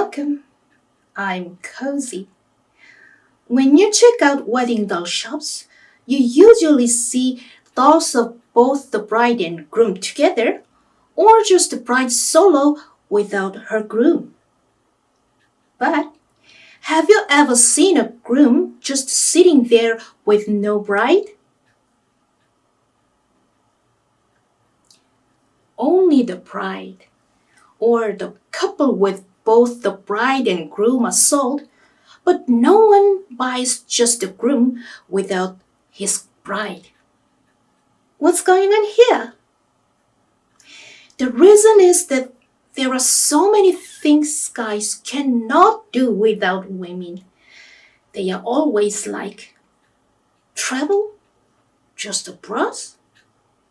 welcome. I'm Cozy. When you check out wedding doll shops, you usually see dolls of both the bride and groom together, or just the bride solo without her groom. But have you ever seen a groom just sitting there with no bride? Only the bride, or the couple with both the bride and groom are sold, but no one buys just the groom without his bride. What's going on here? The reason is that there are so many things guys cannot do without women. They are always like, travel? Just abroad?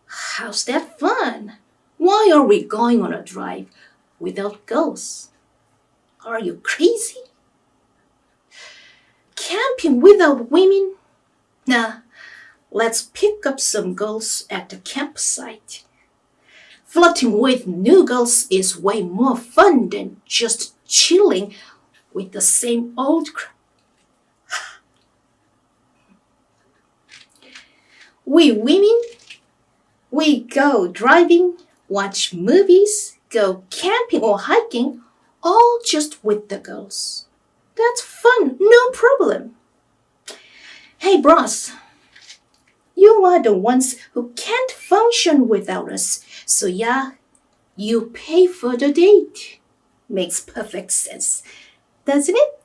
How's that fun? Why are we going on a drive without girls? Are you crazy? Camping without women? Nah, let's pick up some girls at the campsite. Flirting with new girls is way more fun than just chilling with the same old crowd. We women, we go driving, watch movies, go camping or hiking, all just with the girls. That's fun, no problem. Hey, bros, you are the ones who can't function without us, so yeah, you pay for the date. Makes perfect sense, doesn't it?